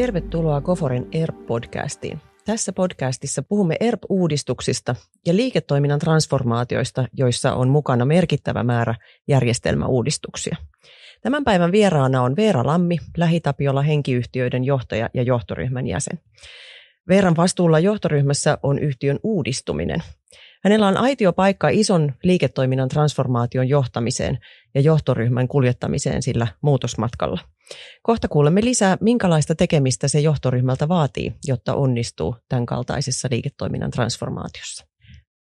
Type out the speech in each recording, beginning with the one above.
Tervetuloa Goforen ERP-podcastiin. Tässä podcastissa puhumme ERP-uudistuksista ja liiketoiminnan transformaatioista, joissa on mukana merkittävä määrä järjestelmäuudistuksia. Tämän päivän vieraana on Veera Lammi, LähiTapiola henkiyhtiöiden johtaja ja johtoryhmän jäsen. Veeran vastuulla johtoryhmässä on yhtiön uudistuminen. Hänellä on aitiopaikka ison liiketoiminnan transformaation johtamiseen ja johtoryhmän kuljettamiseen sillä muutosmatkalla. Kohta kuulemme lisää, minkälaista tekemistä se johtoryhmältä vaatii, jotta onnistuu tämän kaltaisessa liiketoiminnan transformaatiossa.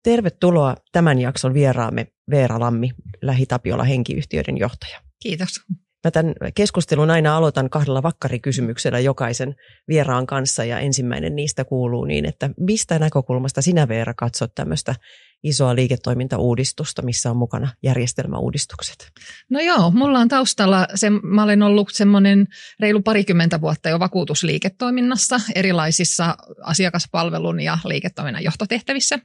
Tervetuloa tämän jakson vieraamme Veera Lammi, LähiTapiola henkiyhtiöiden johtaja. Kiitos. Mä tämän keskustelun aina aloitan 2 vakkarikysymyksellä jokaisen vieraan kanssa ja ensimmäinen niistä kuuluu niin, että mistä näkökulmasta sinä Veera katsot tämmöistä isoa liiketoimintauudistusta, missä on mukana järjestelmäuudistukset? No joo, mulla on taustalla, mä olen ollut semmoinen reilu 20 vuotta jo vakuutusliiketoiminnassa erilaisissa asiakaspalvelun ja liiketoiminnan johtotehtävissä.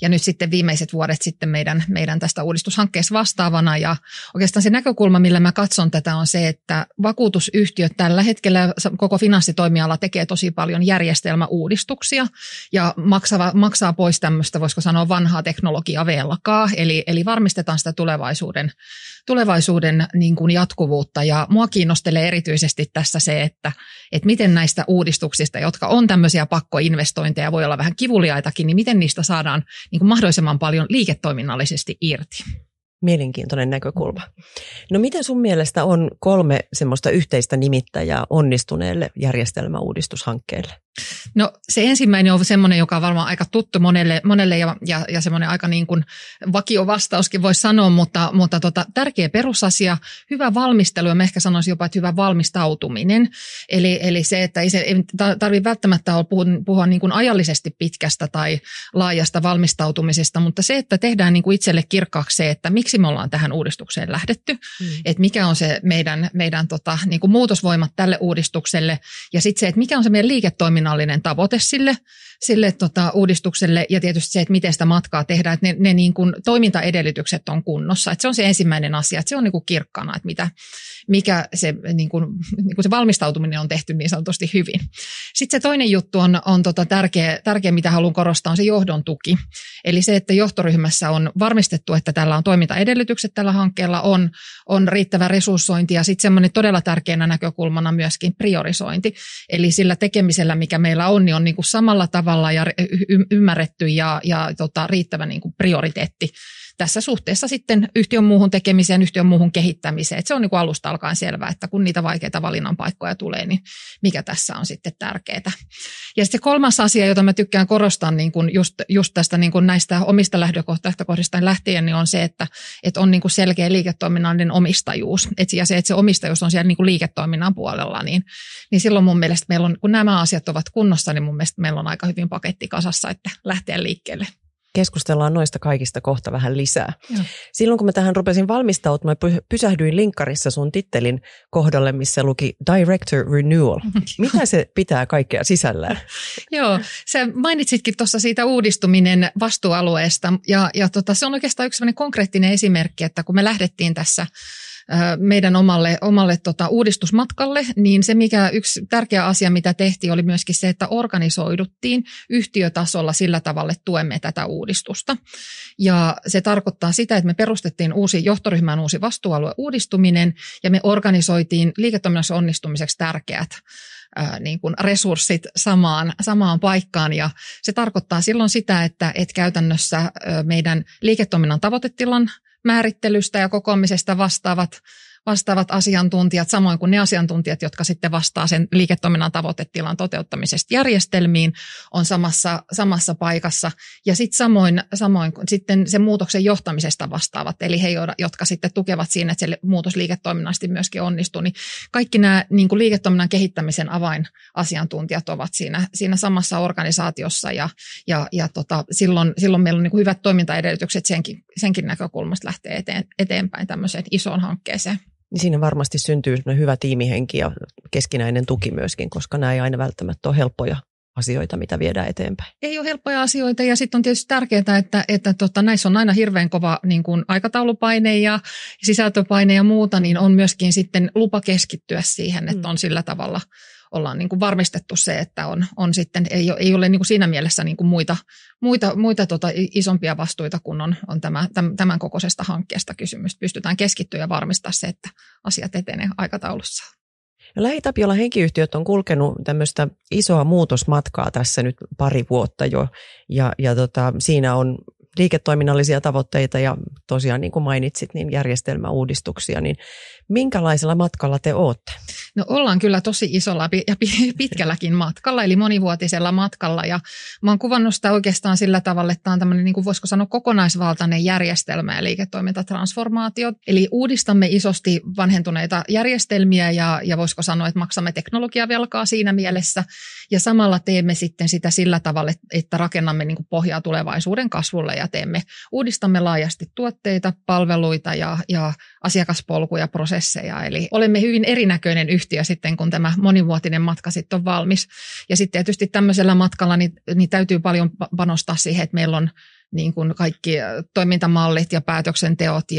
Ja nyt sitten viimeiset vuodet sitten meidän tästä uudistushankkeessa vastaavana. Ja oikeastaan se näkökulma, millä mä katson tätä on se, että vakuutusyhtiöt tällä hetkellä, koko finanssitoimiala tekee tosi paljon järjestelmäuudistuksia ja maksaa pois tämmöistä, voisiko sanoa vanhaa teknologiaa velkaa, eli varmistetaan sitä tulevaisuuden niin kuin jatkuvuutta. Ja mua kiinnostelee erityisesti tässä se, että miten näistä uudistuksista, jotka on tämmöisiä pakkoinvestointeja, voi olla vähän kivuliaitakin, niin miten niistä saadaan niin kuin mahdollisimman paljon liiketoiminnallisesti irti. Mielenkiintoinen näkökulma. No miten sun mielestä on 3 semmoista yhteistä nimittäjää onnistuneelle järjestelmäuudistushankkeelle? No se ensimmäinen on semmoinen, joka on varmaan aika tuttu monelle ja semmoinen aika niin kuin vakiovastauskin voisi sanoa, mutta tärkeä perusasia, hyvä valmistelu ja mä ehkä sanoisin jopa, että hyvä valmistautuminen. Eli se, että ei tarvitse välttämättä puhua niin kuin ajallisesti pitkästä tai laajasta valmistautumisesta, mutta se, että tehdään niin kuin itselle kirkkaaksi se, että miksi me ollaan tähän uudistukseen lähdetty, että mikä on se meidän niin kuin muutosvoimat tälle uudistukselle ja sitten se, että mikä on se meidän liiketoiminnan tavoite sille uudistukselle ja tietysti se, että miten sitä matkaa tehdään, että ne niin kuin toimintaedellytykset on kunnossa. Että se on se ensimmäinen asia, että se on niin kuin kirkkana, että mikä se, niin kuin se valmistautuminen on tehty niin sanotusti hyvin. Sitten se toinen juttu on tärkeä, mitä haluan korostaa, on se johdon tuki. Eli se, että johtoryhmässä on varmistettu, että tällä on toimintaedellytykset tällä hankkeella, on riittävä resurssointi ja sitten semmoinen todella tärkeänä näkökulmana myöskin priorisointi. Eli sillä tekemisellä, mikä meillä on, niin on niin kuin samalla tavalla ja ymmärretty ja riittävä niin kuin prioriteetti tässä suhteessa sitten yhtiön muuhun tekemiseen, yhtiön muuhun kehittämiseen. Että se on niin kuin alusta alkaen selvää, että kun niitä vaikeita valinnan-paikkoja tulee, niin mikä tässä on sitten tärkeää. Ja sitten 3. asia, jota mä tykkään korostaa niin kuin just tästä niin kuin näistä omista lähtökohdista lähtien, niin on se, että on niin kuin selkeä liiketoiminnallinen omistajuus. Ja se, että se omistajuus on siellä niin kuin liiketoiminnan puolella, niin silloin mun mielestä meillä on, kun nämä asiat ovat kunnossa, niin mun mielestä meillä on aika hyvin paketti kasassa, että lähteä liikkeelle. Keskustellaan noista kaikista kohta vähän lisää. Joo. Silloin kun mä tähän rupesin valmistautumaan, pysähdyin linkkarissa sun tittelin kohdalle, missä luki Director Renewal. Mitä se pitää kaikkea sisällään? Joo, sä mainitsitkin tuossa siitä uudistuminen vastuualueesta ja se on oikeastaan yksi konkreettinen esimerkki, että kun me lähdettiin tässä meidän omalle uudistusmatkalle, niin se mikä yksi tärkeä asia, mitä tehtiin, oli myöskin se, että organisoiduttiin yhtiötasolla sillä tavalla, että tuemme tätä uudistusta. Ja se tarkoittaa sitä, että me perustettiin johtoryhmään uusi vastuualue uudistuminen ja me organisoitiin liiketoiminnassa onnistumiseksi tärkeät niin kuin resurssit samaan paikkaan ja se tarkoittaa silloin sitä, että käytännössä meidän liiketoiminnan tavoitetilan määrittelystä ja kokoamisesta vastaavat asiantuntijat, samoin kuin ne asiantuntijat, jotka sitten vastaa sen liiketoiminnan tavoitetilan toteuttamisesta järjestelmiin, on samassa paikassa. Ja sitten samoin sitten sen muutoksen johtamisesta vastaavat, eli he, jotka sitten tukevat siinä, että se muutos liiketoiminnallisesti myöskin onnistuu. Niin kaikki nämä niin kuin liiketoiminnan kehittämisen avainasiantuntijat ovat siinä samassa organisaatiossa ja silloin meillä on niin kuin hyvät toimintaedellytykset senkin näkökulmasta lähteä eteenpäin tämmöiseen isoon hankkeeseen. Siinä varmasti syntyy hyvä tiimihenki ja keskinäinen tuki myöskin, koska nämä ei aina välttämättä ole helppoja asioita, mitä viedään eteenpäin. Ei ole helppoja asioita ja sitten on tietysti tärkeää, että näissä on aina hirveän kova niin kuin aikataulupaine ja sisältöpaine ja muuta, niin on myöskin sitten lupa keskittyä siihen, että on sillä tavalla ollaan niin kuin varmistettu se, että on sitten, ei ole niin kuin siinä mielessä niin kuin muita isompia vastuita, kun on tämän kokoisesta hankkeesta kysymys. Pystytään keskittyä ja varmistaa se, että asiat etenee aikataulussa. LähiTapiolan henkiyhtiöt on kulkenut tämmöistä isoa muutosmatkaa tässä nyt pari vuotta jo, ja siinä on liiketoiminnallisia tavoitteita ja tosiaan niin kuin mainitsit, niin järjestelmäuudistuksia, niin minkälaisella matkalla te olette? No ollaan kyllä tosi isolla ja pitkälläkin matkalla, eli monivuotisella matkalla, ja mä oon kuvannut sitä oikeastaan sillä tavalla, että tämä on tämmöinen, niin kuin voisiko sanoa, kokonaisvaltainen järjestelmä ja liiketoimintatransformaatio, eli uudistamme isosti vanhentuneita järjestelmiä ja voisiko sanoa, että maksamme teknologiavelkaa siinä mielessä, ja samalla teemme sitten sitä sillä tavalla, että rakennamme niin kuin pohjaa tulevaisuuden kasvulle ja uudistamme laajasti tuotteita, palveluita ja asiakaspolkuja, prosesseja. Eli olemme hyvin erinäköinen yhtiö sitten, kun tämä monivuotinen matka sitten on valmis. Ja sitten tietysti tämmöisellä matkalla niin täytyy paljon panostaa siihen, että meillä on niin kuin kaikki toimintamallit ja päätöksenteot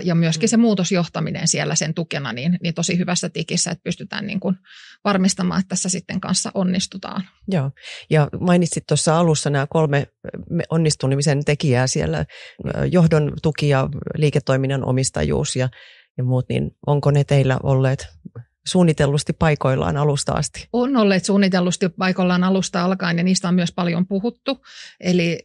ja myöskin se muutosjohtaminen siellä sen tukena niin tosi hyvässä tikissä, että pystytään niin kuin varmistamaan, että tässä sitten kanssa onnistutaan. Joo, ja mainitsit tuossa alussa nämä 3 onnistumisen tekijää siellä, johdon tuki ja liiketoiminnan omistajuus ja muut, niin onko ne teillä olleet suunnitellusti paikoillaan alusta asti? On olleet suunnitellusti paikoillaan alusta alkaen ja niistä on myös paljon puhuttu. Eli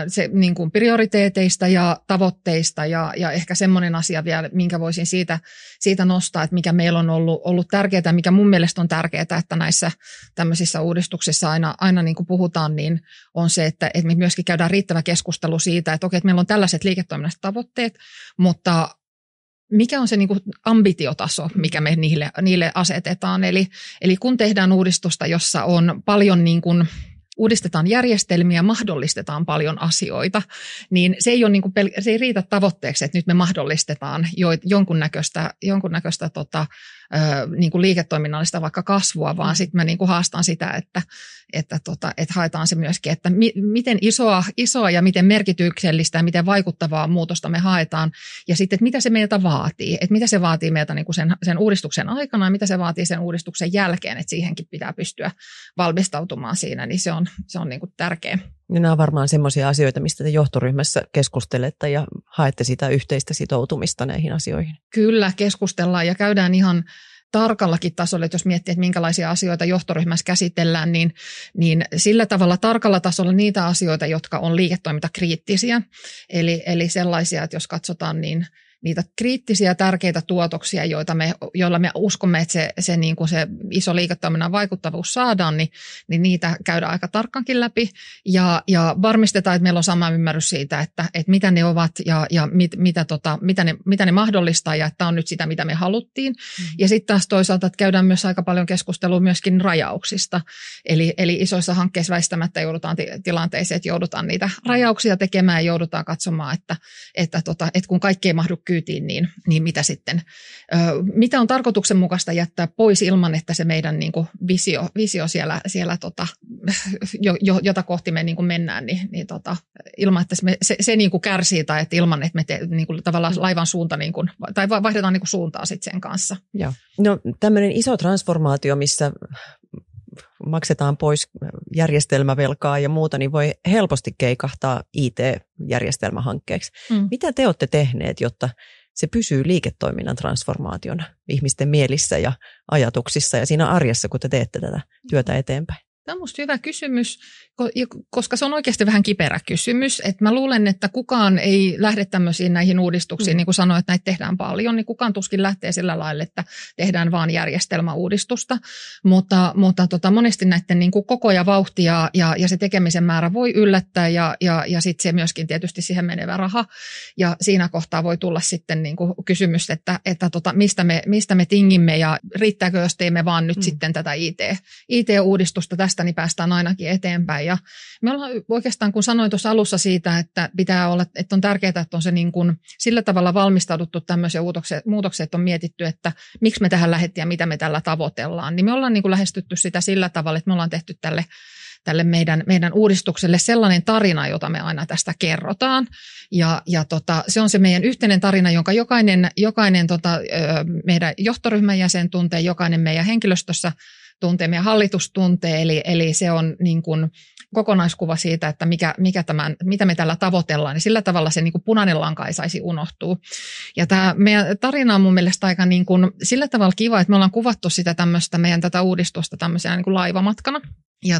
se niin kuin prioriteeteista ja tavoitteista ja ehkä semmoinen asia vielä, minkä voisin siitä nostaa, että mikä meillä on ollut tärkeää ja mikä mun mielestä on tärkeää, että näissä tämmöisissä uudistuksissa aina niin kuin puhutaan, niin on se, että me myöskin käydään riittävä keskustelu siitä, että okei, että meillä on tällaiset liiketoiminnalliset tavoitteet, mutta mikä on se niin kuin ambitiotaso, mikä me niille asetetaan? Eli kun tehdään uudistusta, jossa on paljon niin kuin uudistetaan järjestelmiä, mahdollistetaan paljon asioita, niin se ei ole niin kuin se ei riitä tavoitteeksi, että nyt me mahdollistetaan jonkunnäköistä niin kuin liiketoiminnallista vaikka kasvua, vaan sitten mä niin kuin haastan sitä, että haetaan se myöskin, että miten isoa ja miten merkityksellistä ja miten vaikuttavaa muutosta me haetaan, ja sitten, että mitä se meiltä vaatii, että mitä se vaatii meiltä niin kuin sen uudistuksen aikana ja mitä se vaatii sen uudistuksen jälkeen, että siihenkin pitää pystyä valmistautumaan siinä, niin se on niin kuin tärkeä. Ja nämä on varmaan semmoisia asioita, mistä te johtoryhmässä keskustelette ja haette sitä yhteistä sitoutumista näihin asioihin. Kyllä, keskustellaan ja käydään ihan tarkallakin tasolla, että jos miettii, että minkälaisia asioita johtoryhmässä käsitellään, niin sillä tavalla tarkalla tasolla niitä asioita, jotka on liiketoimintakriittisiä. Eli sellaisia, että jos katsotaan, niin niitä kriittisiä tärkeitä tuotoksia, joilla me uskomme, että se, niin kuin se iso liiketoiminnan vaikuttavuus saadaan, niin niitä käydään aika tarkkaankin läpi ja varmistetaan, että meillä on sama ymmärrys siitä, että mitä ne ovat ja mitä ne mahdollistaa ja että on nyt sitä, mitä me haluttiin. Ja sitten taas toisaalta, että käydään myös aika paljon keskustelua myöskin rajauksista. Eli isoissa hankkeissa väistämättä joudutaan tilanteeseen, että joudutaan niitä rajauksia tekemään ja joudutaan katsomaan, että kun kaikki ei mahdu kyytiin, niin mitä sitten, mitä on tarkoituksenmukaista jättää pois ilman, että se meidän niin kuin visio siellä jota kohti me niin kuin mennään, niin ilman, että se niin kuin kärsii tai että ilman, että me niin kuin tavallaan laivan suunta niin kuin, tai vaihdetaan niin kuin suuntaa sitten sen kanssa. Joo. No tämmöinen iso transformaatio, missä maksetaan pois järjestelmävelkaa ja muuta, niin voi helposti keikahtaa IT-järjestelmähankkeeksi. Mitä te olette tehneet, jotta se pysyy liiketoiminnan transformaationa ihmisten mielissä ja ajatuksissa ja siinä arjessa, kun te teette tätä työtä eteenpäin? Tämä on minusta hyvä kysymys, koska se on oikeasti vähän kiperä kysymys. Että mä luulen, että kukaan ei lähde tämmöisiin näihin uudistuksiin, niin kuin sanoin, että näitä tehdään paljon, niin kukaan tuskin lähtee sillä lailla, että tehdään vaan järjestelmäuudistusta. Mutta monesti näiden niin kuin koko ja vauhti ja se tekemisen määrä voi yllättää ja sitten se myöskin tietysti siihen menevä raha. Ja siinä kohtaa voi tulla sitten niin kuin kysymys, että mistä me tingimme ja riittääkö, jos teemme vaan nyt sitten tätä IT-uudistusta tästä, niin päästään ainakin eteenpäin. Ja me ollaan oikeastaan, kun sanoin tuossa alussa siitä, että pitää olla, että on tärkeää, että on se niin kuin sillä tavalla valmistauduttu tämmöisiä muutoksia, että on mietitty, että miksi me tähän lähdettiin ja mitä me tällä tavoitellaan. Niin me ollaan niin kuin lähestytty sitä sillä tavalla, että me ollaan tehty tälle meidän uudistukselle sellainen tarina, jota me aina tästä kerrotaan. Ja se on se meidän yhteinen tarina, jonka jokainen meidän johtoryhmän jäsen tuntee, jokainen meidän henkilöstössä tuntee, meidän hallitus tuntee, eli se on niin kuin kokonaiskuva siitä, että mitä me tällä tavoitellaan, niin sillä tavalla se niin kuin punainen lanka ei saisi unohtua. Ja tämä meidän tarina on mun mielestä aika niin kuin sillä tavalla kiva, että me ollaan kuvattu sitä meidän tätä uudistusta tämmöisenä niin kuin laivamatkana. Ja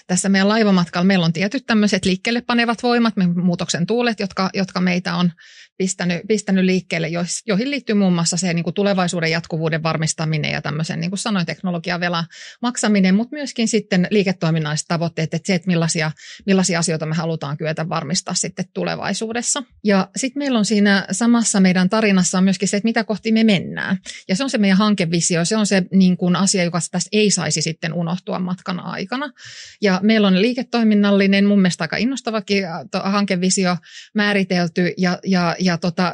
tässä meidän laivamatkalla meillä on tietyt tämmöiset liikkeelle panevat voimat, muutoksen tuulet, jotka meitä on pistänyt liikkeelle, joihin liittyy muun muassa se niin kuin tulevaisuuden jatkuvuuden varmistaminen ja tämmöisen, niin kuin sanoin, teknologiavelan maksaminen, mutta myöskin sitten liiketoiminnalliset tavoitteet, että se, että millaisia asioita me halutaan kyetä varmistaa sitten tulevaisuudessa. Ja sitten meillä on siinä samassa meidän tarinassa on myöskin se, että mitä kohti me mennään. Ja se on se meidän hankevisio, se on se niin kuin asia, joka tästä ei saisi sitten unohtua matkan aikana. Ja meillä on liiketoiminnallinen, mun mielestä aika innostavakin hankevisio määritelty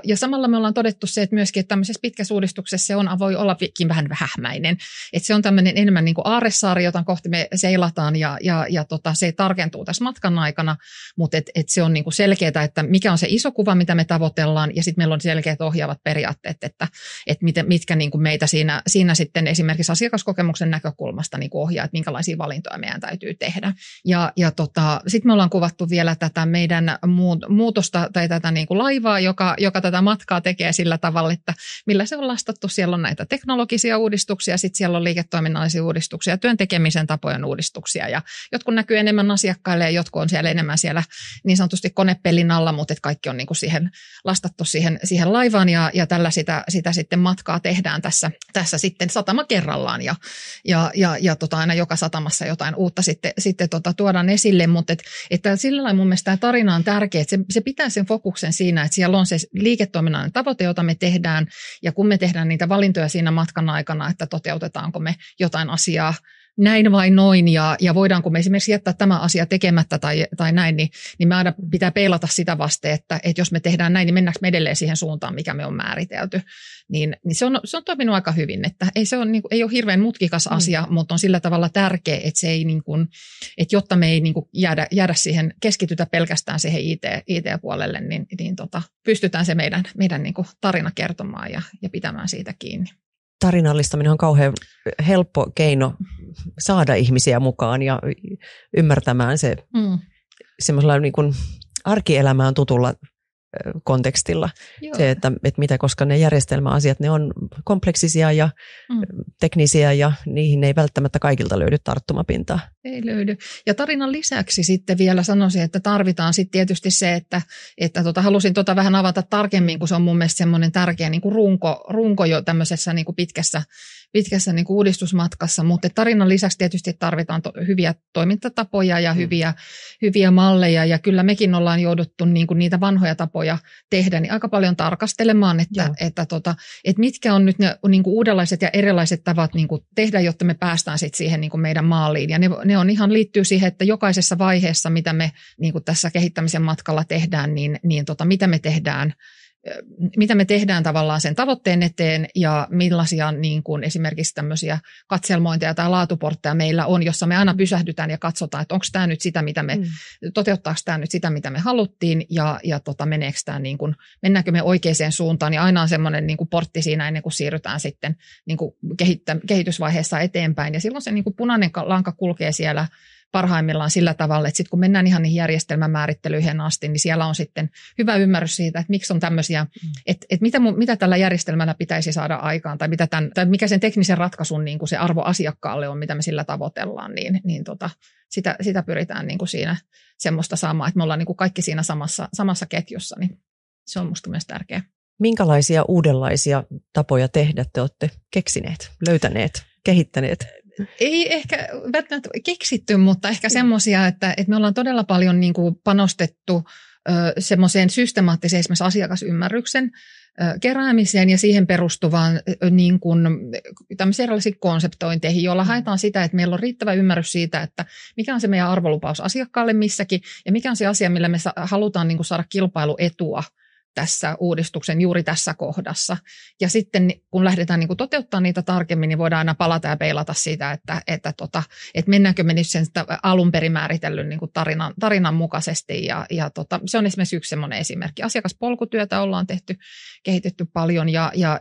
ja samalla me ollaan todettu se, että myöskin että tämmöisessä pitkässä uudistuksessa se voi ollakin vähän vähämäinen. Että se on tämmöinen enemmän niin kuin aarresaari, jota kohti me seilataan ja se tarkentuu tässä matkan aikana, mutta se on niin kuin selkeää, että mikä on se iso kuva, mitä me tavoitellaan ja sitten meillä on selkeät ohjaavat periaatteet, että mitkä niin kuin meitä siinä sitten esimerkiksi asiakaskokemuksen näkökulmasta niin kuin ohjaa, että minkälaisia valintoja meidän täytyy tehdä. Ja sitten me ollaan kuvattu vielä tätä meidän muutosta tai tätä niin kuin laivaa, joka tätä matkaa tekee sillä tavalla, että millä se on lastattu. Siellä on näitä teknologisia uudistuksia, sitten siellä on liiketoiminnallisia uudistuksia, työn tekemisen tapojen uudistuksia ja jotkut näkyy enemmän asiakkaille ja jotkut on siellä enemmän siellä niin sanotusti konepellin alla, mutta kaikki on niin kuin lastattu siihen laivaan ja tällä sitä sitten matkaa tehdään tässä sitten satama kerrallaan ja aina joka satamassa jotain uutta sitten tuodaan esille, mutta että sillä lailla mun mielestä tämä tarina on tärkeä, että se pitää sen fokuksen siinä, että siellä on se liiketoiminnallinen tavoite, jota me tehdään ja kun me tehdään niitä valintoja siinä matkan aikana, että toteutetaanko me jotain asiaa näin vai noin ja voidaanko me esimerkiksi jättää tämä asia tekemättä tai näin, niin me aina pitää peilata sitä vasten, että jos me tehdään näin, niin mennäänkö me edelleen siihen suuntaan, mikä me on määritelty. Niin se on toiminut aika hyvin, että ei ole hirveän mutkikas asia, mutta on sillä tavalla tärkeä, että se ei niin kuin, että jotta me ei niin kuin jäädä siihen, keskitytä pelkästään siihen IT-puolelle, niin pystytään se meidän niin kuin tarina kertomaan ja pitämään siitä kiinni. Tarinallistaminen on kauhean helppo keino saada ihmisiä mukaan ja ymmärtämään se semmoisella niin kuin arkielämään tutulla kontekstilla. Joo. Se, että mitä, koska ne järjestelmäasiat, ne on kompleksisia ja teknisiä ja niihin ei välttämättä kaikilta löydy tarttumapintaa. Ei löydy. Ja tarinan lisäksi sitten vielä sanoisin, että tarvitaan sitten tietysti se, että halusin vähän avata tarkemmin, kun se on mun mielestä semmoinen tärkeä niin kuin runko jo tämmöisessä niin kuin pitkässä niin kuin uudistusmatkassa, mutta tarinan lisäksi tietysti tarvitaan hyviä toimintatapoja ja hyviä malleja, ja kyllä mekin ollaan jouduttu niin kuin niitä vanhoja tapoja tehdä, niin aika paljon tarkastelemaan, että mitkä on nyt ne niin kuin uudenlaiset ja erilaiset tavat niin kuin tehdä, jotta me päästään sitten siihen niin kuin meidän maaliin, ja ne on ihan liittyy siihen, että jokaisessa vaiheessa, mitä me niin kuin tässä kehittämisen matkalla tehdään, niin mitä me tehdään tavallaan sen tavoitteen eteen ja millaisia niin kuin esimerkiksi tämmöisiä katselmointeja tai laatuportteja meillä on, jossa me aina pysähdytään ja katsotaan, että onko tämä nyt sitä, mitä me, toteuttaako tämä nyt sitä, mitä me haluttiin ja meneekö tämä niin kuin, mennäänkö me oikeaan suuntaan, ja aina on semmoinen niin kuin portti siinä ennen kuin siirrytään sitten niin kuin kehitysvaiheessa eteenpäin, ja silloin se niin kuin punainen lanka kulkee siellä parhaimmillaan sillä tavalla, että sitten kun mennään ihan niihin järjestelmämäärittelyihin asti, niin siellä on sitten hyvä ymmärrys siitä, että miksi on tämmöisiä, että mitä tällä järjestelmällä pitäisi saada aikaan, tai mikä sen teknisen ratkaisun niin kuin se arvo asiakkaalle on, mitä me sillä tavoitellaan, niin sitä pyritään niin kuin siinä semmoista saamaan, että me ollaan niin kuin kaikki siinä samassa ketjussa, niin se on musta myös tärkeää. Minkälaisia uudenlaisia tapoja tehdä te olette keksineet, löytäneet, kehittäneet? Ei ehkä välttämättä keksitty, mutta ehkä semmoisia, että me ollaan todella paljon niin kuin panostettu semmoiseen systemaattiseen esimerkiksi asiakasymmärryksen keräämiseen ja siihen perustuvaan niin kuin tämmöisiin erilaisiin konseptointeihin, joilla haetaan sitä, että meillä on riittävä ymmärrys siitä, että mikä on se meidän arvolupaus asiakkaalle missäkin ja mikä on se asia, millä me halutaan niin kuin saada kilpailuetua tässä uudistuksen juuri tässä kohdassa. Ja sitten kun lähdetään niin kuin toteuttamaan niitä tarkemmin, niin voidaan aina palata ja peilata sitä, että mennäänkö me nyt sen alun perin määritellyn niin kuin tarinan mukaisesti. Ja se on esimerkiksi yksi semmoinen esimerkki. Asiakaspolkutyötä ollaan kehitetty paljon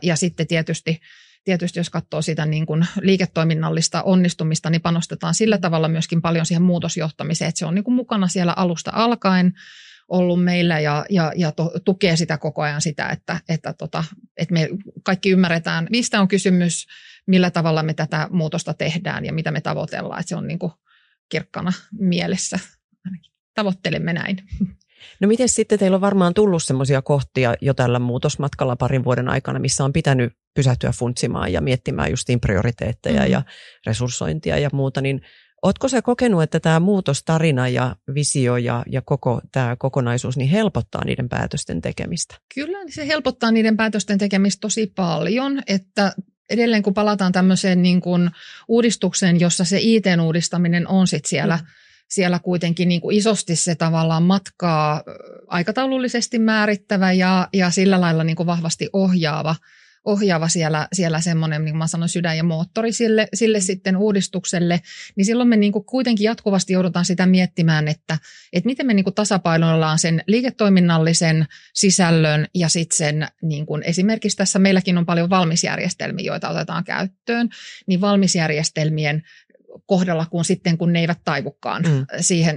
ja sitten tietysti tietysti jos katsoo sitä niin kuin liiketoiminnallista onnistumista, niin panostetaan sillä tavalla myöskin paljon siihen muutosjohtamiseen, että se on niin kuin mukana siellä alusta alkaen ollut meillä ja tukee sitä koko ajan sitä, että me kaikki ymmärretään, mistä on kysymys, millä tavalla me tätä muutosta tehdään ja mitä me tavoitellaan, että se on niin kuin kirkkana mielessä. Tavoittelemme näin. No miten sitten teillä on varmaan tullut semmoisia kohtia jo tällä muutosmatkalla parin vuoden aikana, missä on pitänyt pysähtyä funtsimaan ja miettimään justiin prioriteetteja ja resurssointia ja muuta, niin ootko sä kokenut, että tämä muutostarina ja visio ja koko tämä kokonaisuus niin helpottaa niiden päätösten tekemistä? Kyllä se helpottaa niiden päätösten tekemistä tosi paljon, että edelleen kun palataan tämmöiseen niin kuin uudistukseen, jossa se IT-uudistaminen on sitten siellä kuitenkin niin kuin isosti se tavallaan matkaa aikataulullisesti määrittävä ja sillä lailla niin kuin vahvasti ohjaava siellä semmoinen, niin kuin mä sanoin, sydän ja moottori sille sitten uudistukselle, niin silloin me niin kuin kuitenkin jatkuvasti joudutaan sitä miettimään, että miten me niin kuin tasapainoillaan sen liiketoiminnallisen sisällön ja sitten sen niin kuin esimerkiksi tässä meilläkin on paljon valmisjärjestelmiä, joita otetaan käyttöön, niin valmisjärjestelmien kohdalla kun ne eivät taivukaan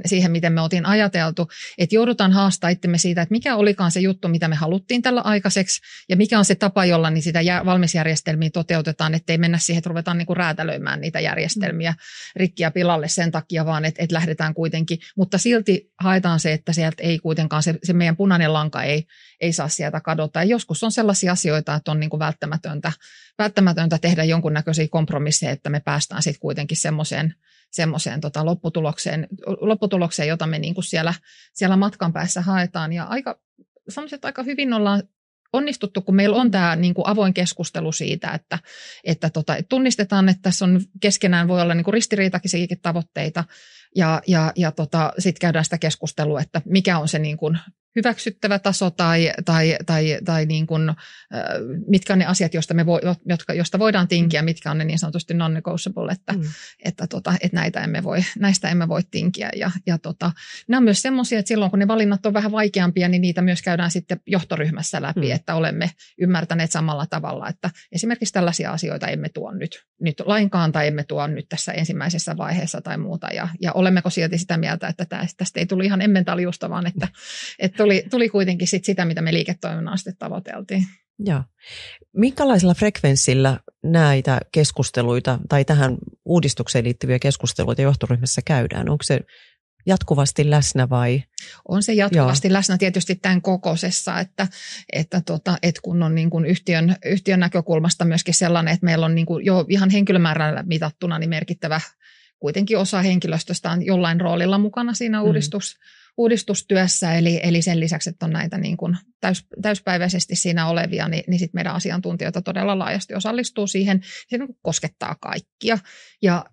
siihen, miten me oltiin ajateltu, että joudutaan haastaa itsemme siitä, että mikä olikaan se juttu, mitä me haluttiin tällä aikaiseksi ja mikä on se tapa, jolla niin sitä valmisjärjestelmiä toteutetaan, ettei mennä siihen, että ruvetaan niinku räätälöimään niitä järjestelmiä rikkiä pilalle sen takia, vaan että nähdetään kuitenkin, mutta silti haetaan se, että sieltä ei kuitenkaan, se meidän punainen lanka ei saa sieltä kadota. Ja joskus on sellaisia asioita, että on niinku välttämätöntä tehdä jonkunnäköisiä kompromisseja, että me päästään sitten kuitenkin semmoiseen lopputulokseen, jota me niinku siellä matkan päässä haetaan. Ja sanoisin, että aika hyvin ollaan onnistuttu, kun meillä on tämä niinku avoin keskustelu siitä, että tunnistetaan, että tässä on keskenään voi olla niinku ristiriitaisiakin tavoitteita ja sitten käydään sitä keskustelua, että mikä on se niinku hyväksyttävä taso tai niin kuin, mitkä on ne asiat, joista voidaan tinkiä, mitkä on ne niin sanotusti non-negotiable, että näistä emme voi tinkiä. Nämä on myös semmoisia, että silloin kun ne valinnat on vähän vaikeampia, niin niitä myös käydään sitten johtoryhmässä läpi, että olemme ymmärtäneet samalla tavalla, että esimerkiksi tällaisia asioita emme tuo nyt lainkaan tai emme tuo nyt tässä ensimmäisessä vaiheessa tai muuta. Ja olemmeko silti sitä mieltä, että tästä ei tullut ihan emmentaaliusta, vaan että tuli kuitenkin sitä, mitä me liiketoiminnan sitten tavoiteltiin. Joo. Minkälaisella frekvenssillä näitä keskusteluita tai tähän uudistukseen liittyviä keskusteluita johtoryhmässä käydään? Onko se jatkuvasti läsnä vai? On se jatkuvasti läsnä tietysti tämän kokoisessa, että kun on niin kuin yhtiön näkökulmasta myöskin sellainen, että meillä on niin kuin jo ihan henkilömäärällä mitattuna niin merkittävä kuitenkin osa henkilöstöstä on jollain roolilla mukana siinä uudistustyössä, eli sen lisäksi, että on näitä niin kuin täyspäiväisesti siinä olevia, niin sitten meidän asiantuntijoita todella laajasti osallistuu siihen. Se niin kuin koskettaa kaikkia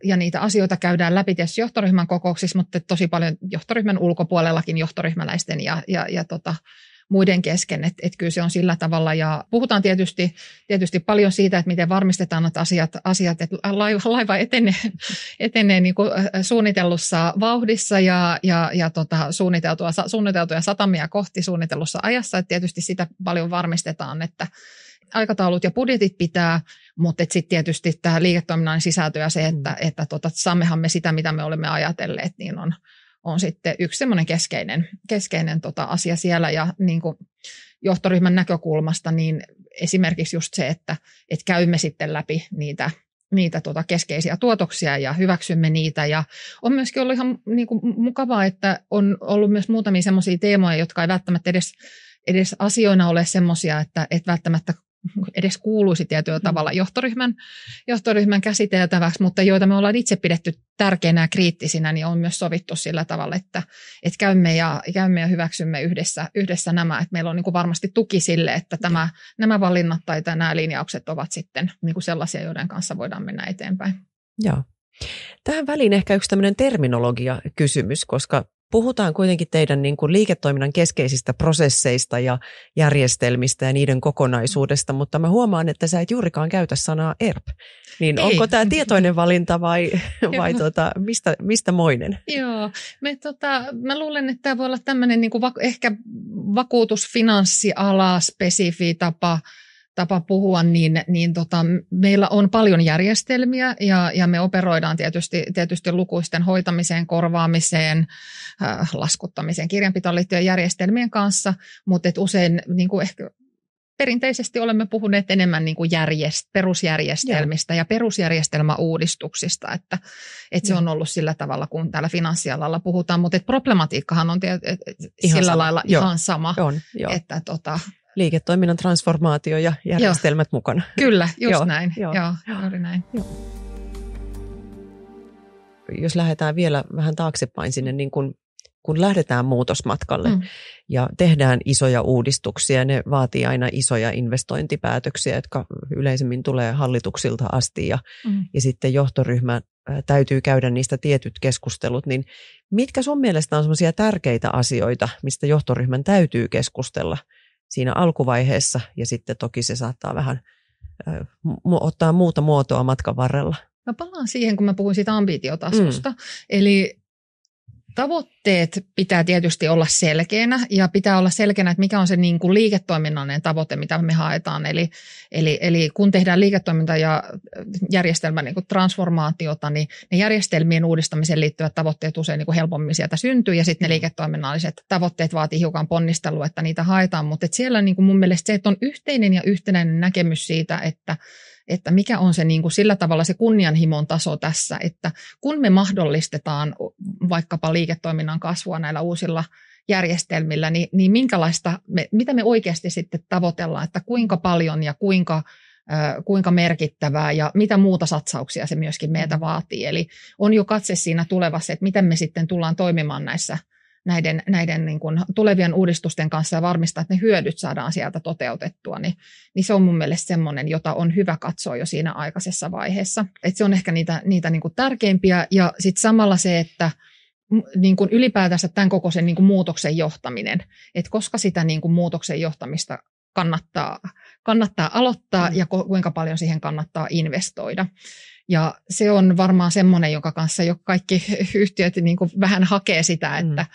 ja niitä asioita käydään läpi tietysti johtoryhmän kokouksissa, mutta tosi paljon johtoryhmän ulkopuolellakin johtoryhmäläisten ja muiden kesken, että kyllä se on sillä tavalla ja puhutaan tietysti paljon siitä, että miten varmistetaan, että asiat että laiva etenee niin kuin suunnitellussa vauhdissa ja suunniteltuja satamia kohti suunnitellussa ajassa, että tietysti sitä paljon varmistetaan, että aikataulut ja budjetit pitää, mutta sitten tietysti tämä liiketoiminnan sisältö ja se, että saammehan me sitä, mitä me olemme ajatelleet, niin on sitten yksi semmoinen keskeinen asia siellä ja niin kuin johtoryhmän näkökulmasta niin esimerkiksi just se, että käymme sitten läpi niitä keskeisiä tuotoksia ja hyväksymme niitä ja on myöskin ollut ihan niin kuin mukavaa, että on ollut myös muutamia semmoisia teemoja, jotka ei välttämättä edes asioina ole semmoisia, että välttämättä edes kuuluisi tietyllä tavalla johtoryhmän käsiteltäväksi, mutta joita me ollaan itse pidetty tärkeänä ja kriittisinä, niin on myös sovittu sillä tavalla, että käymme ja hyväksymme yhdessä nämä, että meillä on niin kuin varmasti tuki sille, että nämä valinnat tai nämä linjaukset ovat sitten niin kuin sellaisia, joiden kanssa voidaan mennä eteenpäin. Joo. Tähän väliin ehkä yksi tämmöinen terminologia-kysymys, koska puhutaan kuitenkin teidän niin kuin liiketoiminnan keskeisistä prosesseista ja järjestelmistä ja niiden kokonaisuudesta, mutta mä huomaan, että sä et juurikaan käytä sanaa ERP. Niin ei. Onko tämä tietoinen valinta vai mistä moinen? Joo, mä luulen, että tämä voi olla tämmöinen niin kuin ehkä vakuutusfinanssiala spesifi tapa tapa puhua, niin meillä on paljon järjestelmiä ja me operoidaan tietysti lukuisten hoitamiseen, korvaamiseen, laskuttamiseen, kirjanpitoon liittyen järjestelmien kanssa, mutta usein niin kuin ehkä perinteisesti olemme puhuneet enemmän niin kuin perusjärjestelmistä ja perusjärjestelmäuudistuksista, että se on ollut sillä tavalla, kun täällä finanssialalla puhutaan, mutta problematiikkahan on sillä lailla ihan sama. On, että liiketoiminnan transformaatio ja järjestelmät mukana. Kyllä, just näin. Joo, juuri näin. Jos lähdetään vielä vähän taaksepäin sinne, niin kun lähdetään muutosmatkalle ja tehdään isoja uudistuksia, ne vaatii aina isoja investointipäätöksiä, jotka yleisemmin tulee hallituksilta asti ja sitten johtoryhmä täytyy käydä niistä tietyt keskustelut, niin mitkä sun mielestä on sellaisia tärkeitä asioita, mistä johtoryhmän täytyy keskustella siinä alkuvaiheessa ja sitten toki se saattaa vähän ottaa muuta muotoa matkan varrella? Mä palaan siihen, kun mä puhuin siitä ambitiotasosta. Eli tavoitteet pitää tietysti olla selkeänä ja pitää olla selkeänä, että mikä on se niin kuin liiketoiminnallinen tavoite, mitä me haetaan. Eli kun tehdään liiketoiminta- ja järjestelmän niin kuin transformaatiota, niin ne järjestelmien uudistamiseen liittyvät tavoitteet usein niin kuin helpommin sieltä syntyy ja sitten ne liiketoiminnalliset tavoitteet vaatii hiukan ponnistelua, että niitä haetaan. Mutta siellä niin kuin mun mielestä se, että on yhteinen ja yhtenäinen näkemys siitä, että mikä on se niin kuin sillä tavalla se kunnianhimon taso tässä, että kun me mahdollistetaan vaikkapa liiketoiminnan kasvua näillä uusilla järjestelmillä, niin mitä me oikeasti sitten tavoitellaan, että kuinka paljon ja kuinka merkittävää ja mitä muuta satsauksia se myöskin meiltä vaatii. Eli on jo katse siinä tulevassa, että miten me sitten tullaan toimimaan näiden niin kuin tulevien uudistusten kanssa ja varmistaa, että ne hyödyt saadaan sieltä toteutettua, niin se on mun mielestä semmoinen, jota on hyvä katsoa jo siinä aikaisessa vaiheessa. Että se on ehkä niitä niin kuin tärkeimpiä ja sitten samalla se, että niin kuin ylipäätänsä tämän kokoisen niin kuin muutoksen johtaminen, että koska sitä niin kuin muutoksen johtamista kannattaa aloittaa ja kuinka paljon siihen kannattaa investoida. Ja se on varmaan semmoinen, jonka kanssa jo kaikki yhtiöt niin kuin vähän hakee sitä, että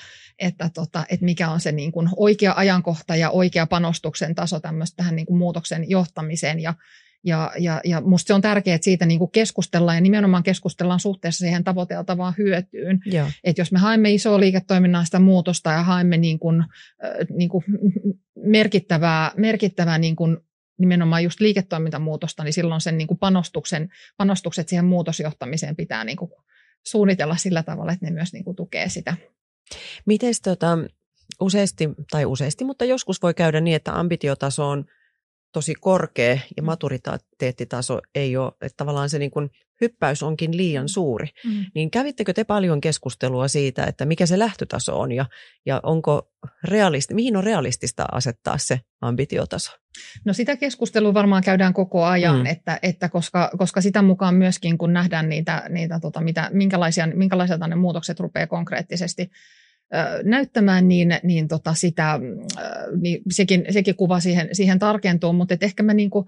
mikä on se niin kuin oikea ajankohta ja oikea panostuksen taso tähän niin kuin muutoksen johtamiseen. Ja musta se on tärkeää, että siitä niin kuin keskustellaan ja nimenomaan keskustellaan suhteessa siihen tavoiteltavaan hyötyyn. Että jos me haemme isoa liiketoiminnallista muutosta ja haemme niin kuin merkittävää niin kuin nimenomaan just liiketoimintamuutosta, niin silloin sen niin kuin panostukset siihen muutosjohtamiseen pitää niin kuin suunnitella sillä tavalla, että ne myös niin kuin tukee sitä. Mites useasti, mutta joskus voi käydä niin, että ambitiotaso on tosi korkea ja maturiteettitaso ei ole, että tavallaan se niin kuin hyppäys onkin liian suuri. Niin kävittekö te paljon keskustelua siitä, että mikä se lähtötaso on ja onko mihin on realistista asettaa se ambitiotaso? No sitä keskustelua varmaan käydään koko ajan, että koska sitä mukaan myöskin kun nähdään minkälaiselta ne muutokset rupeaa konkreettisesti näyttämään, niin sekin kuva siihen tarkentuu, mutta ehkä mä niinku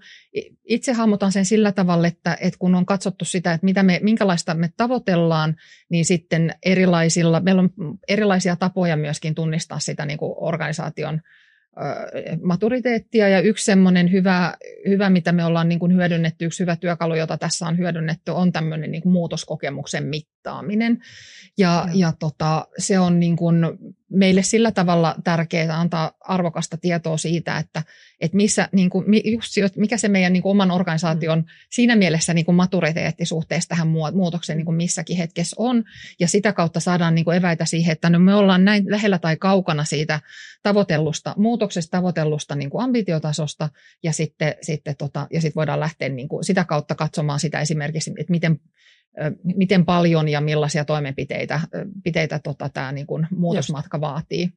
itse hahmotan sen sillä tavalla, että kun on katsottu sitä, että minkälaista me tavoitellaan, niin sitten meillä on erilaisia tapoja myöskin tunnistaa sitä niinku organisaation maturiteettia ja yksi semmoinen hyvä, mitä me ollaan niin kuin hyödynnetty, yksi hyvä työkalu, jota tässä on hyödynnetty, on tämmöinen niin kuin muutoskokemuksen mittaaminen. Ja se on niin kuin meille sillä tavalla tärkeää antaa arvokasta tietoa siitä, että missä, niin kuin, mikä se meidän niin kuin oman organisaation siinä mielessä niin kuin maturiteetti suhteessa tähän muutokseen niin kuin missäkin hetkessä on. Ja sitä kautta saadaan niin kuin eväitä siihen, että me ollaan näin lähellä tai kaukana siitä muutoksesta tavoitellusta niin kuin ambitiotasosta ja sitten voidaan lähteä niin kuin sitä kautta katsomaan sitä esimerkiksi, että miten paljon ja millaisia toimenpiteitä tämä niin kuin muutosmatka vaatii.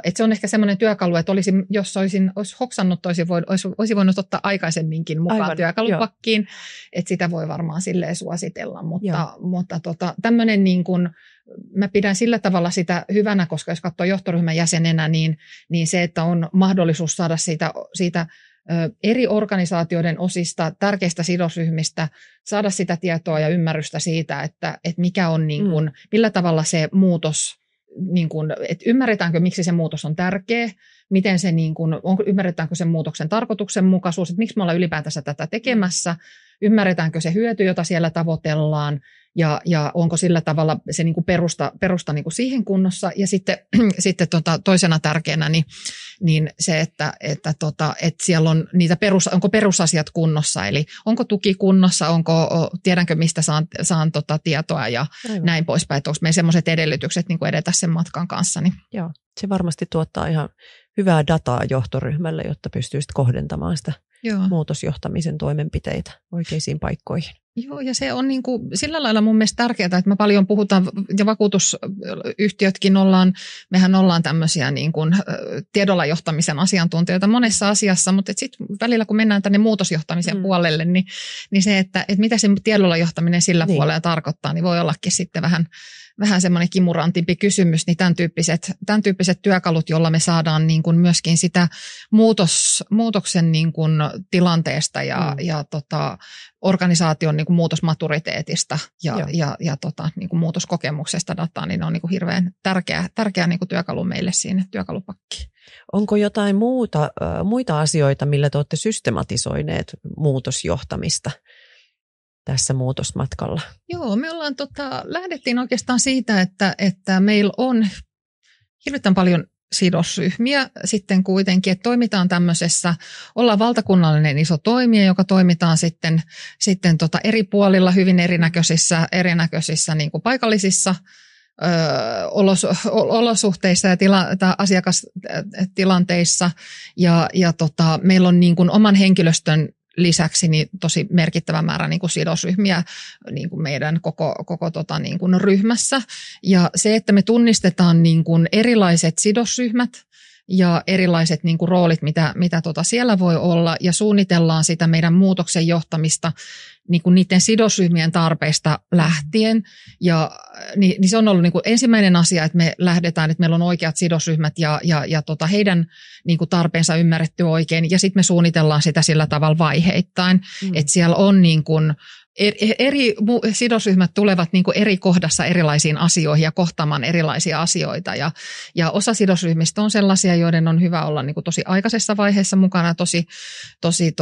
Että se on ehkä semmoinen työkalu, että jos olisi hoksannut, olisi voinut ottaa aikaisemminkin mukaan työkalupakkiin, että sitä voi varmaan silleen suositella, mutta tämmöinen niin kuin, mä pidän sillä tavalla sitä hyvänä, koska jos katsoo johtoryhmän jäsenenä, niin se, että on mahdollisuus saada siitä eri organisaatioiden osista, tärkeistä sidosryhmistä, saada sitä tietoa ja ymmärrystä siitä, että mikä on niin kuin, millä tavalla se muutos, niin kuin, että ymmärretäänkö, miksi se muutos on tärkeä, miten se niin kuin, ymmärretäänkö sen muutoksen tarkoituksenmukaisuus, että miksi me ollaan ylipäätänsä tätä tekemässä, ymmärretäänkö se hyöty, jota siellä tavoitellaan, ja onko sillä tavalla se niin kuin perusta niin kuin siihen kunnossa. Ja sitten toisena tärkeänä niin se, että siellä on niitä onko perusasiat kunnossa, eli onko tuki kunnossa, tiedänkö mistä saan tietoa ja aivan. Näin poispäin, että onko meillä sellaiset edellytykset niin kuin edetä sen matkan kanssa. Niin. Joo, se varmasti tuottaa ihan hyvää dataa johtoryhmälle, jotta pystyy kohdentamaan sitä muutosjohtamisen toimenpiteitä oikeisiin paikkoihin. Joo, ja se on niin kuin sillä lailla mun mielestä tärkeää, että me paljon puhutaan, ja vakuutusyhtiötkin mehän ollaan tämmöisiä niin kuin tiedolla johtamisen asiantuntijoita monessa asiassa, mutta sitten välillä kun mennään tänne muutosjohtamisen puolelle, niin se, että mitä se tiedolla johtaminen sillä puolella tarkoittaa, niin voi ollakin sitten vähän semmoinen kimurantimpi kysymys, niin tämän tyyppiset työkalut, joilla me saadaan niin kuin myöskin sitä muutoksen niin kuin tilanteesta ja organisaation niin kuin muutosmaturiteetista ja niin kuin muutoskokemuksesta dataa, niin ne on niin kuin hirveän tärkeä niin kuin työkalu meille siinä työkalupakkiin. Onko jotain muita asioita, millä te olette systematisoineet muutosjohtamista tässä muutosmatkalla? Joo, me ollaan lähdettiin oikeastaan siitä, että meillä on hirveän paljon sidosryhmiä sitten kuitenkin, että toimitaan tämmöisessä, ollaan valtakunnallinen iso toimija, joka toimitaan sitten eri puolilla hyvin erinäköisissä niin kuin paikallisissa olosuhteissa ja asiakastilanteissa ja meillä on niin kuin oman henkilöstön lisäksi niin tosi merkittävä määrä niin kuin sidosryhmiä niin kuin meidän koko niin kuin ryhmässä. Ja se, että me tunnistetaan niin kuin erilaiset sidosryhmät ja erilaiset niin kuin roolit, mitä siellä voi olla, ja suunnitellaan sitä meidän muutoksen johtamista niin kuin niiden sidosryhmien tarpeista lähtien. Ja niin se on ollut niin kuin ensimmäinen asia, että me lähdetään, että meillä on oikeat sidosryhmät ja heidän niin kuin tarpeensa ymmärretty oikein. Ja sitten me suunnitellaan sitä sillä tavalla vaiheittain, että siellä on niin kuin eri sidosryhmät tulevat niin kuin eri kohdassa erilaisiin asioihin ja kohtaamaan erilaisia asioita. Ja osa sidosryhmistä on sellaisia, joiden on hyvä olla niin kuin tosi aikaisessa vaiheessa mukana, tosi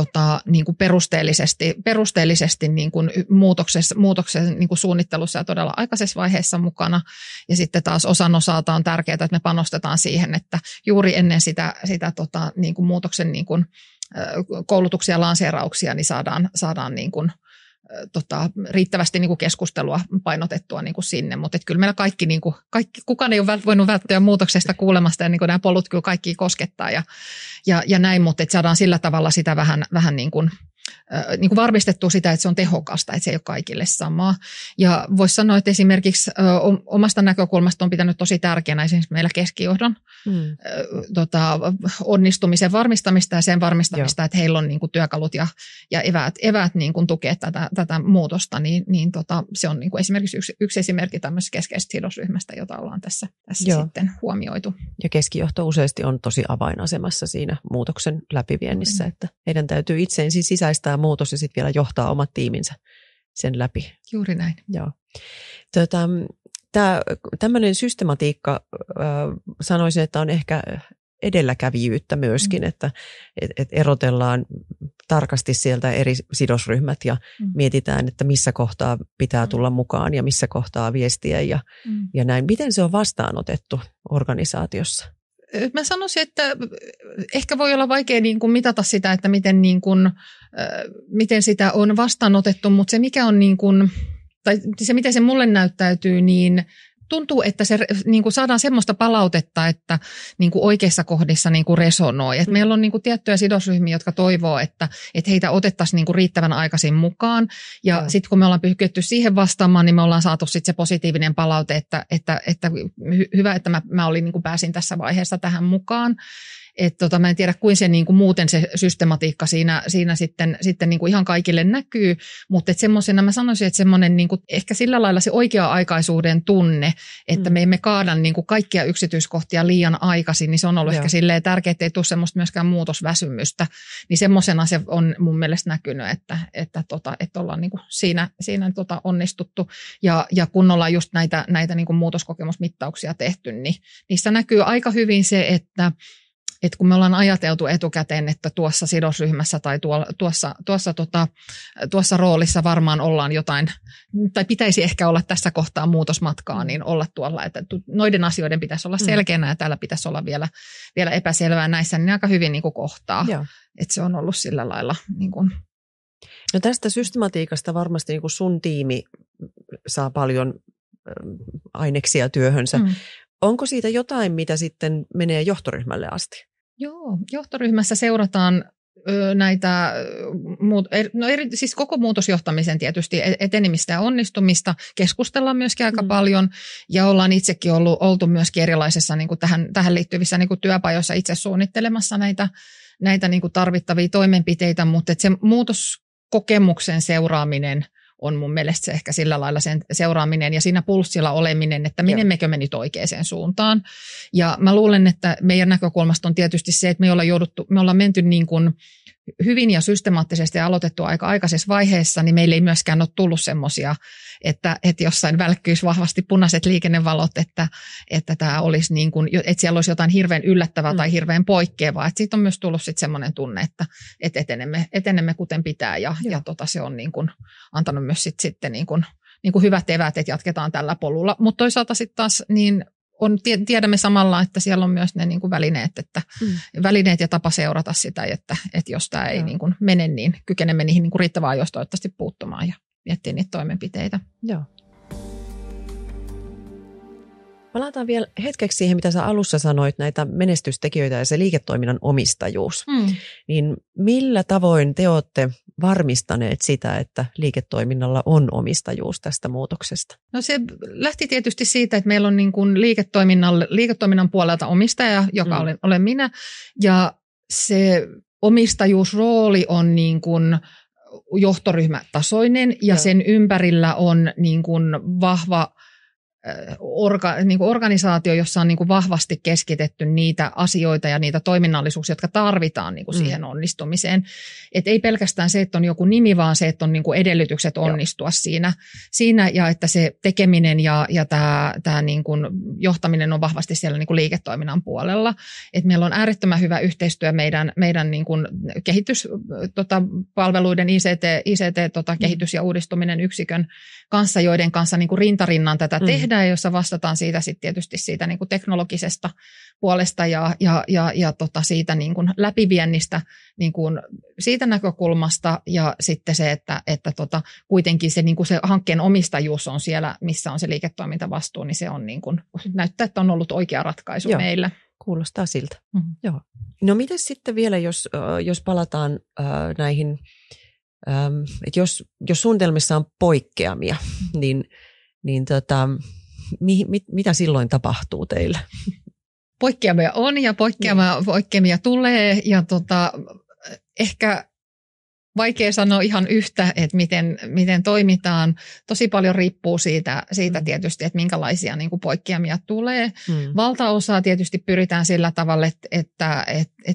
niin kuin perusteellisesti niin kuin muutoksen niin kuin suunnittelussa ja todella aikaisessa vaiheessa mukana. Ja sitten taas osan osalta on tärkeää, että me panostetaan siihen, että juuri ennen sitä niin kuin muutoksen niin kuin koulutuksia ja lanseerauksia niin saadaan niin kuin riittävästi niin kuin keskustelua painotettua niin kuin sinne, mutta kyllä meillä kaikki kukaan ei ole voinut välttyä muutoksesta kuulemasta ja niin kuin nämä polut kyllä kaikki koskettaa ja näin, mutta saadaan sillä tavalla sitä vähän niin kuin varmistettua sitä, että se on tehokasta, että se ei ole kaikille samaa. Ja voisi sanoa, että esimerkiksi omasta näkökulmasta on pitänyt tosi tärkeänä esimerkiksi meillä keskijohdon onnistumisen varmistamista ja sen varmistamista, että heillä on niin kuin työkalut ja eväät niin kuin tukea tätä muutosta, niin se on niin kuin esimerkiksi yksi esimerkki tämmöisestä keskeisestä sidosryhmästä, jota ollaan tässä sitten huomioitu. Ja keskijohto useasti on tosi avainasemassa siinä muutoksen läpiviennissä, että heidän täytyy itse ensin sisäistää muutos ja sitten vielä johtaa omat tiiminsä sen läpi. Juuri näin. Joo. Tämmöinen systematiikka, sanoisin, että on ehkä edelläkävijyyttä myöskin, että erotellaan tarkasti sieltä eri sidosryhmät ja mietitään, että missä kohtaa pitää tulla mukaan ja missä kohtaa viestiä ja näin. Miten se on vastaanotettu organisaatiossa? Mä sanoisin, että ehkä voi olla vaikea niin kuin mitata sitä, että miten sitä on vastaanotettu, mutta se mikä on niin kuin, tai se miten se mulle näyttäytyy, niin tuntuu, että se niin kuin saadaan semmoista palautetta, että niin kuin oikeissa kohdissa niin kuin resonoi. Et meillä on niin kuin tiettyjä sidosryhmiä, jotka toivoo, että heitä otettaisiin niin kuin riittävän aikaisin mukaan. Ja sitten kun me ollaan pyyhkytty siihen vastaamaan, niin me ollaan saatu sitten se positiivinen palaute, että hyvä, että mä olin, niin kuin pääsin tässä vaiheessa tähän mukaan. Että mä en tiedä, kuin se niin kuin muuten se systematiikka siinä sitten niin kuin ihan kaikille näkyy, mutta semmoisena mä sanoisin, että semmoinen niin kuin ehkä sillä lailla se oikea-aikaisuuden tunne, että me emme kaada niin kuin kaikkia yksityiskohtia liian aikaisin, niin se on ollut ehkä silleen tärkeää, että ei tule semmoista myöskään muutosväsymystä, niin semmoisena se on mun mielestä näkynyt, että ollaan niin kuin siinä onnistuttu ja kun ollaan just näitä niin kuin muutoskokemusmittauksia tehty, niin niissä näkyy aika hyvin se, että kun me ollaan ajateltu etukäteen, että tuossa sidosryhmässä tai tuossa roolissa varmaan ollaan jotain, tai pitäisi ehkä olla tässä kohtaa muutosmatkaa, niin olla tuolla, että noiden asioiden pitäisi olla selkeänä ja täällä pitäisi olla vielä epäselvää näissä, niin aika hyvin niin kuin kohtaa. Joo. Että se on ollut sillä lailla. Niin kuin. No tästä systematiikasta varmasti niin kuin sun tiimi saa paljon aineksia työhönsä. Onko siitä jotain, mitä sitten menee johtoryhmälle asti? Joo, johtoryhmässä seurataan näitä, siis koko muutosjohtamisen tietysti etenemistä ja onnistumista, keskustellaan myöskin aika paljon ja ollaan itsekin oltu myöskin erilaisissa niin kuin tähän liittyvissä niin kuin työpajoissa itse suunnittelemassa näitä niin kuin tarvittavia toimenpiteitä, mutta se muutoskokemuksen seuraaminen on mun mielestä se ehkä sillä lailla sen seuraaminen ja siinä pulssilla oleminen, että menemmekö me nyt oikeaan suuntaan. Ja mä luulen, että meidän näkökulmasta on tietysti se, että me ollaan menty niin kuin hyvin ja systemaattisesti ja aloitettu aika aikaisessa vaiheessa, niin meillä ei myöskään ole tullut semmoisia, että jossain välkkyisi vahvasti punaiset liikennevalot, että tämä olisi niin kuin, että siellä olisi jotain hirveän yllättävää tai hirveän poikkeavaa. Että siitä on myös tullut sitten semmoinen tunne, että etenemme kuten pitää ja se on niin kuin antanut myös sitten niin kuin hyvät eväät, että jatketaan tällä polulla. Mutta toisaalta sitten taas niin tiedämme samalla, että siellä on myös ne niin kuin välineet ja tapa seurata sitä, että jos tämä ei niin kuin mene, niin kykenemme niihin niin kuin riittävän ajoissa toivottavasti puuttumaan ja miettiä niitä toimenpiteitä. Joo. Palataan vielä hetkeksi siihen, mitä sä alussa sanoit, näitä menestystekijöitä ja se liiketoiminnan omistajuus. Niin millä tavoin te olette varmistaneet sitä, että liiketoiminnalla on omistajuus tästä muutoksesta? No se lähti tietysti siitä, että meillä on niin kuin liiketoiminnan puolelta omistaja, joka olen minä, ja se omistajuusrooli on niin kuin johtoryhmätasoinen ja sen ympärillä on niin kuin vahva niin kuin organisaatio, jossa on niin kuin vahvasti keskitetty niitä asioita ja niitä toiminnallisuuksia, jotka tarvitaan niin kuin siihen onnistumiseen. Et ei pelkästään se, että on joku nimi, vaan se, että on niin kuin edellytykset onnistua siinä ja että se tekeminen ja tämä niin kuin johtaminen on vahvasti siellä niin kuin liiketoiminnan puolella. Et meillä on äärettömän hyvä yhteistyö meidän niin kuin kehityspalveluiden ICT-kehitys ja uudistuminen yksikön kanssa, joiden kanssa niin kuin rintarinnan tätä tehdään, jossa vastataan siitä sitten tietysti siitä niin kuin teknologisesta puolesta ja siitä niin kuin läpiviennistä niin kuin siitä näkökulmasta ja sitten se, että kuitenkin se, niin kuin se hankkeen omistajuus on siellä, missä on se liiketoimintavastuu, niin se on niin kuin, näyttää, että on ollut oikea ratkaisu meillä. Kuulostaa siltä. Joo. No miten sitten vielä, jos palataan näihin, että jos suunnitelmissa on poikkeamia, niin mitä silloin tapahtuu teille? Poikkeamia on ja poikkeamia tulee ja ehkä vaikea sanoa ihan yhtä, että miten toimitaan. Tosi paljon riippuu siitä tietysti, että minkälaisia niin kuin poikkeamia tulee. Valtaosaa tietysti pyritään sillä tavalla, että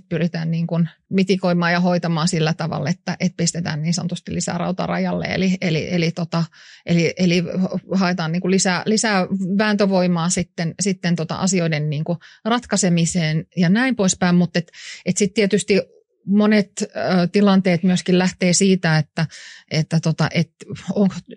pyritään niin kuin mitikoimaan ja hoitamaan sillä tavalla, että pistetään niin sanotusti lisää rautarajalle. Eli haetaan niin kuin lisää vääntövoimaa sitten asioiden niin kuin ratkaisemiseen ja näin poispäin. Mutta sitten tietysti monet tilanteet myöskin lähtee siitä, että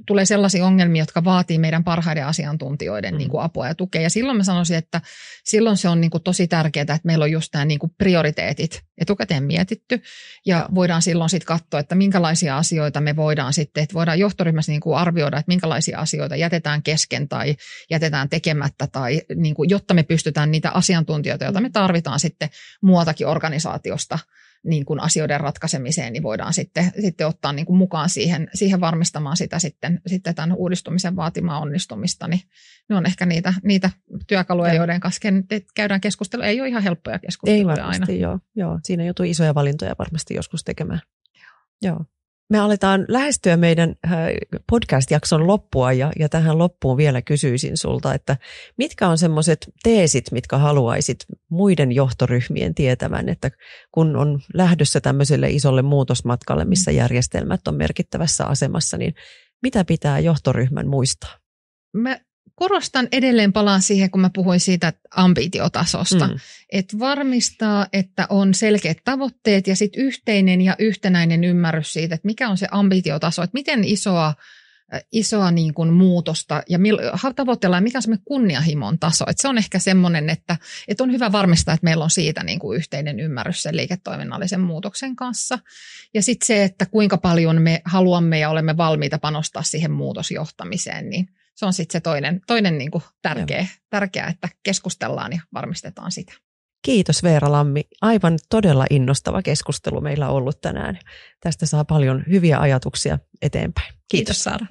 tulee sellaisia ongelmia, jotka vaatii meidän parhaiden asiantuntijoiden niin kuin apua ja tukea. Ja silloin mä sanoisin, että silloin se on niin kuin tosi tärkeää, että meillä on just nämä niin kuin prioriteetit etukäteen mietitty. Ja voidaan silloin sitten katsoa, että minkälaisia asioita me voidaan sitten, että voidaan johtoryhmässä niin kuin arvioida, että minkälaisia asioita jätetään kesken tai jätetään tekemättä, tai niin kuin, jotta me pystytään niitä asiantuntijoita, joita me tarvitaan sitten muualtakin organisaatiosta, niin kuin asioiden ratkaisemiseen, niin voidaan sitten ottaa niin kuin mukaan siihen varmistamaan sitä sitten tämän uudistumisen vaatimaa onnistumista. Niin ne on ehkä niitä työkaluja, joiden kanssa käydään keskustelua. Ei ole ihan helppoja keskusteluja aina. Ei varmasti, joo. Siinä joutuu isoja valintoja varmasti joskus tekemään. Joo. Me aletaan lähestyä meidän podcast-jakson loppua ja tähän loppuun vielä kysyisin sulta, että mitkä on semmoiset teesit, mitkä haluaisit muiden johtoryhmien tietävän, että kun on lähdössä tämmöiselle isolle muutosmatkalle, missä järjestelmät on merkittävässä asemassa, niin mitä pitää johtoryhmän muistaa? Mä korostan edelleen, palaan siihen, kun mä puhuin siitä ambitiotasosta, että varmistaa, että on selkeät tavoitteet ja sitten yhteinen ja yhtenäinen ymmärrys siitä, että mikä on se ambitiotaso, että miten isoa niin kuin muutosta ja tavoitellaan, mikä on semmoinen kunnianhimon taso. Että se on ehkä semmoinen, että on hyvä varmistaa, että meillä on siitä niin kuin yhteinen ymmärrys sen liiketoiminnallisen muutoksen kanssa. Ja sitten se, että kuinka paljon me haluamme ja olemme valmiita panostaa siihen muutosjohtamiseen, niin se on sitten se toinen niin kuin tärkeää, että keskustellaan ja varmistetaan sitä. Kiitos Veera Lammi. Aivan todella innostava keskustelu meillä on ollut tänään. Tästä saa paljon hyviä ajatuksia eteenpäin. Kiitos Saara.